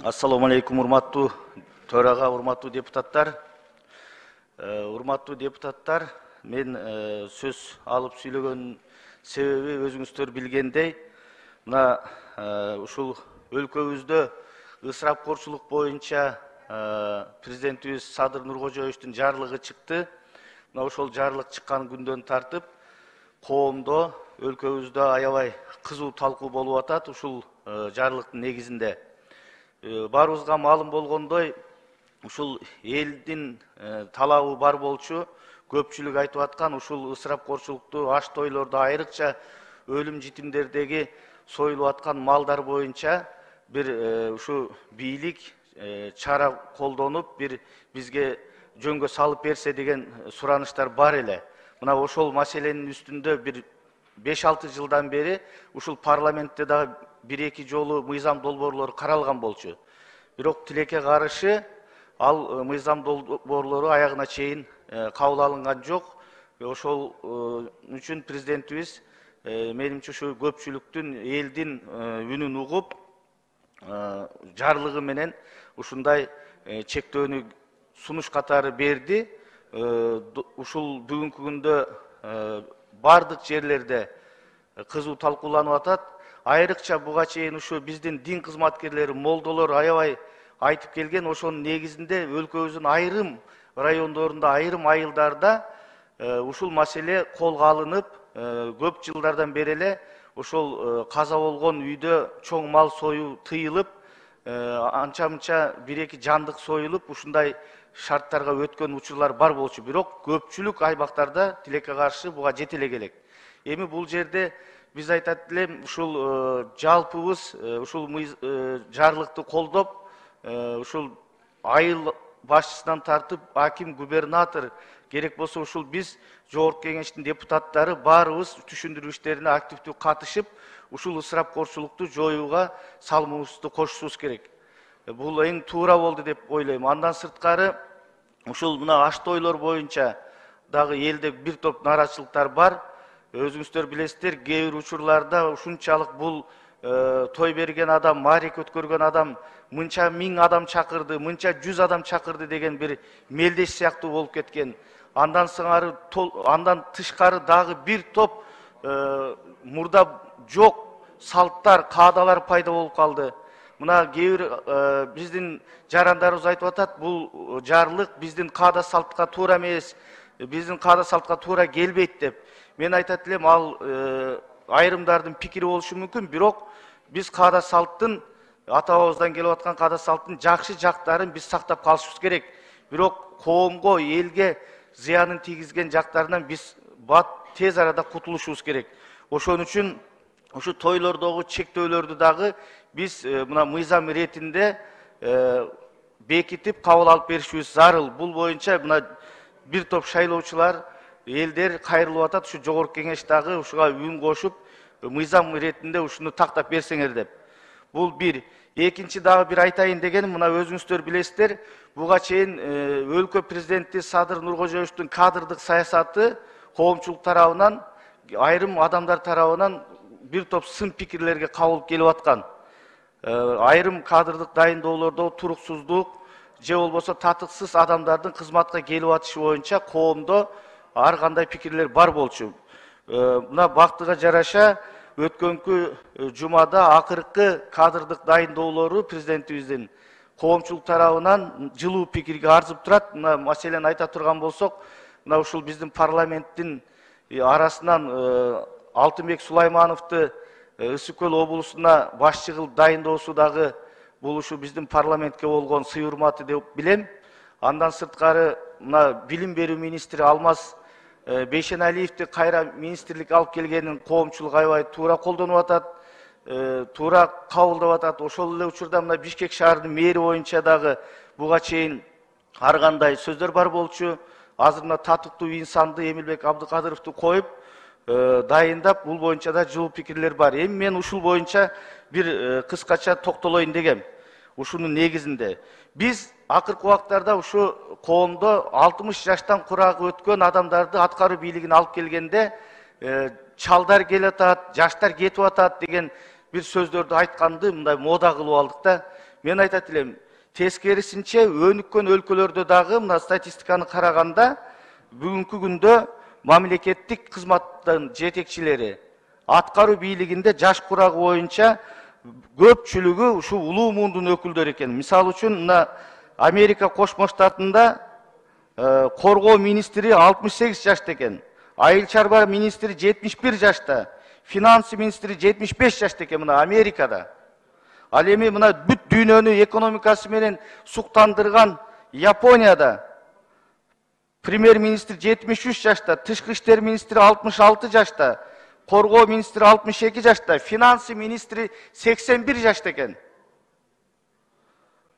Assalamu alaikum, урматтуу төрага, урматтуу депутаттар. Урматтуу депутаттар, мен сөз алып сүйлөгөн себеби өзүңүздөр билгендей, мына ушул өлкөбүздө ысырапкорчулук боюнча президентибиз Садыр Нуркожоевичтин жарлыгы чыкты. Мына ошол жарлык чыккан күндөн тартып, коомдо, өлкөбүздө аябай кызуу талкуу болуп атат ушул жарлыктын негизинде. Барыбызга маалым болгондой, ушул элдин талабы бар болчу, көпчүлүк айтып аткан ушул ысырапкорчулукту, аш тойлордо айрыкча өлүм житимдердеги союлуп аткан малдар боюнча бир ушу бийлик чара колдонуп, бир бизге жөнгө салып берсе деген сураныштар бар эле. Мына ошол маселенин үстүндө бир 5-6 жылдан бери ушул парламентте дагы 1-2 жолу мыйзам долбоорлору каралган болчу. Бирок тилекке каршы ал мыйзам долбоорлору аягына чейин кабыл алынган жок. Ошол үчүн президентибиз менимче ушу көпчүлүктүн, элдин үнүн угуп, жарлыгы менен ушундай чектөөнү сунуш катары берди. Ушул бүгүнкү күндө бардык жерлерде кызуу талкууланып атат. Айрыкча буга чейин ушу биздин дин кызматкерлери, молдолор аябай айтып келген. Ошонун негизинде өлкөбүздүн айрым райондорунда, айрым айылдарда ушул маселе колго алынып, көп жылдардан бери эле ошол каза болгон үйдө чоң мал союу тыйылып, анча-мынча 1-2 жандык союлуп, ушундай шарттарга өткөн учурлар бар болчу. Бирок көпчүлүк аймактарда тилекке каршы буга жете эле келек. Эми бул жерде биз айтат элем, ушул жалпыбыз ушул жарлыкты колдоп, ушул айыл башчысынан тартып, аким, губернатор, керек болсо ушул биз Жогорку Кеңештин депутаттары баарыбыз түшүндүрүү иштерине активдүү катышып, ушул ысырапкорчулукту жоюуга салымыбызды кошушубуз керек. Бул эң туура болду деп ойлойм. Андан сырткары ушул мына аш тойлор боюнча дагы элде бир топ нааразычылыктар бар. Өзүңүздөр билесиздер, кээ бир учурларда ушунчалык бул той берген адам, маарек өткөргөн адам мынча 1000 адам чакырды, мынча 100 адам чакырды деген бир мелдеш сыяктуу болуп кеткен. Андан тышкары дагы бир топ мурда жок салттар, каадалар пайда болуп калды. Мына кээ бир биздин жарандарыбыз айтып атат, бул жарлык биздин каада салтка туура эмес, биздин каада салтка туура келбейт деп. Мен айтат элем, ал айрымдардын пикири болушу мүмкүн, бирок биз каада салттын, ата-бабабыздан келип аткан каада салттын жакшы жактарын биз сактап калышыбыз керек. Бирок коомго, элге зыянын тийгизген жактарынан биз тез арада кутулушубуз керек. Ошон үчүн ушу тойлордогу чектөөлөрдү дагы биз мына мыйзам иретинде бекитип кабыл алып беришибиз зарыл. Бул боюнча мына бир топ шайлоочулар, элдер кайрылып атат, ушу Жогорку Кеңеш дагы ушуга үн кошуп, мыйзам иретинде ушуну тактап берсеңер деп. Бул бир. Экинчи дагы бир айтайын дегеним, мына өзүңүздөр билесиздер, буга чейин өлкө президенти Садыр Нуркожоевичтин кадрдык саясаты коомчулук тарабынан, айрым адамдар тарабынан бир топ сын пикирлерге кабыл келип аткан. Айрым кадрдык дайындоолордо туруксуздук же болбосо татыксыз адамдардын кызматка келип атышы боюнча коомдо ар кандай пикирлер бар болчу. Мына бактыга жараша өткөнкү жумада акыркы кадрдык дайындоолору президентибиздин коомчулук тарабынан жылуу пикирге арзып турат. Мына маселени айта турган болсок, мына ушул биздин парламенттин арасынан Алтынбек Сулаймановду Ысык Көл облусуна башчы кылып дайындоосу дагы бул ушу биздин парламентке болгон сый урматы деп билем. Андан сырткары мына билим берүү министри Алмаз Бейшеналиевди кайра министрлик алып келгенин коомчулук аябай туура колдонуп атат, туура кабылдап атат. Ошол эле учурда мына Бишкек шаарынын мэри боюнча дагы буга чейин ар кандай сөздөр бар болчу. Азыр мына татыктуу инсанды Эмилбек Абдыкадыровду коюп дайындап, бул боюнча да жылуу пикирлер бар. Эми мен ушул боюнча бир кыскача токтолоюн дегем. Ушунун негизинде биз акыркы убактарда ушу коомдо 60 жаштан курагы өткөн адамдарды аткаруу бийлигине алып келгенде чалдар келатат, жаштар кетип атат деген бир сөздөрдү айтканды мындай мода кылып алдык да. мен айтат элем, тескерисинче өнүккөн өлкөлөрдө дагы мына статистиканы караганда бүгүнкү күндө мамлекеттик кызматтын жетекчилери аткаруу бийлигинде жаш курагы боюнча көпчүлүгү ушу улуу муундун өкүлдөрү экен. Мисалы үчүн мына Америка Кошмо Штатында коргоо министри 68 жашта экен, айыл чарба министри 71 жашта, финансы министри 75 жашта экен мына Америкада. Ал эми мына бүт дүйнөнү экономикасы менен суктандырган Японияда премьер-министр 73 жашта, тышкы иштер министри 66 жашта, коргоо министри 62 жашта, финансы министри 81 жашта экен.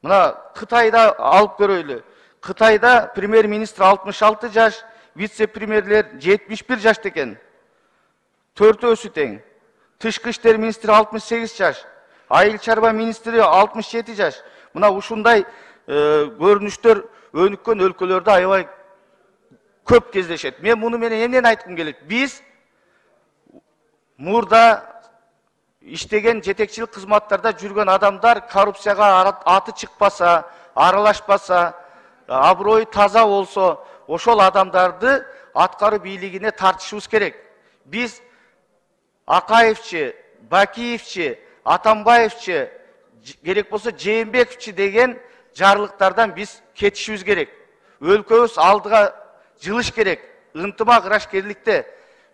Мына Кытайда алып көрөйлү. Кытайда премьер-министр 66 жаш, вице-премьерлер 71 жашта экен. Төртөөсү тең. Тышкы иштер министри 68 жаш, айыл чарба министри 67 жаш. Мына ушундай көрүнүштөр өнүккөн өлкөлөрдө аябай көп кездешет. Мен муну менен эмнени айткым келет? Биз мурда иштеген жетекчилик кызматтарда жүргөн адамдар коррупцияга аты чыкпаса, аралашпаса, аброю таза болсо, ошол адамдарды аткаруу бийлигине тартышыбыз керек. Биз Акаевчи, Бакиевчи, Атамбаевчи, керек болсо Жээнбековчи деген жарлыктардан биз кетишибиз керек. Өлкөбүз алдыга жылыш керек. Ынтымак ырашкерликте.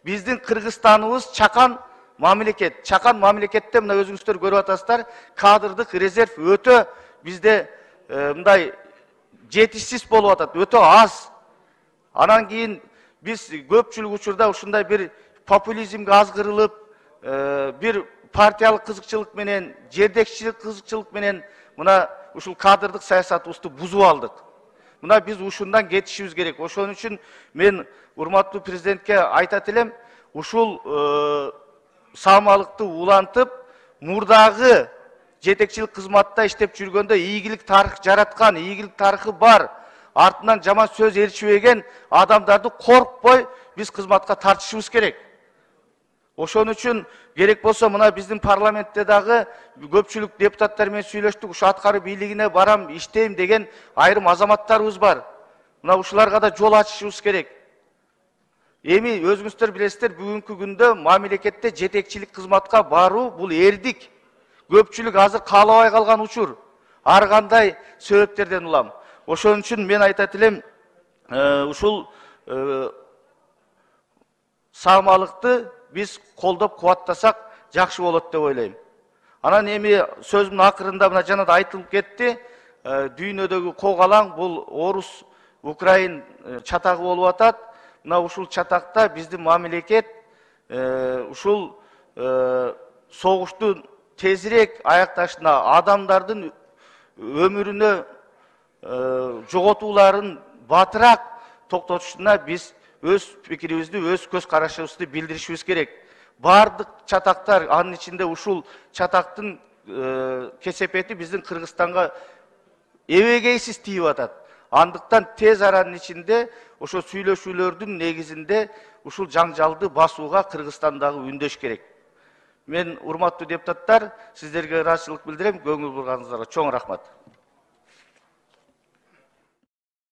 Биздин Кыргызстаныбыз чакан мамлекет. Чакан мамлекетте мына өзүңүздөр көрүп атасыздар, кадрдык резерв өтө бизде мындай жетишсиз болуп атат, өтө аз. Анан кийин биз көпчүлүк учурда ушундай бир популизмге азгырылып, бир партиялык кызыкчылык менен, жердекчилик кызыкчылык менен мына ушул кадрдык саясатыбызды бузуп алдык. Мына биз ушундан кетишибиз керек. Ошон үчүн мен урматтуу президентке айтат элем, ушул саамалыкты улантып, мурдагы жетекчилик кызматта иштеп жүргөндө ийгилик тарых жараткан, ийгилик тарыхы бар, артынан жаман сөз ээрчибеген адамдарды коркпой биз кызматка тартышыбыз керек. Ошон үчүн керек болсо мына биздин парламентте дагы көпчүлүк депутаттар менен сүйлөштүк, ушу аткаруу бийлигине барам, иштейм деген айрым азаматтарыбыз бар. Мына ушуларга да жол ачышыбыз керек. Эми өзүңүздөр билесиздер, бүгүнкү күндө мамлекетте жетекчилик кызматка баруу бул эрдик. Көпчүлүк азыр каалабай калган учур. Ар кандай себептерден улам. Ошон үчүн мен айтат элем, ушул саамалыкты биз колдоп кубаттасак жакшы болот деп ойлойм. Анан эми сөзүмдүн акырында мына жана да айтылып кетти, дүйнөдөгү когалаң бул орус, украин чатагы болуп атат. Мына ушул чатакта биздин мамлекет ушул согуштун тезирээк аякташына, адамдардын өмүрүнө жоготууларын батыраак токтотушуна биз өз пикирибизди, өз көз карашыбызды билдиришибиз керек. Бардык чатактар, анын ичинде ушул чатактын кесепети биздин Кыргызстанга эбегейсиз тийип атат. Андыктан тез аранын ичинде ошо сүйлөшүүлөрдүн негизинде ушул жаңжалды басууга Кыргызстандагы үндөш керек. Мен урматтуу депутаттар, сиздерге ыраазычылык билдирем. Көңүл бурганыңыздарга чоң рахмат.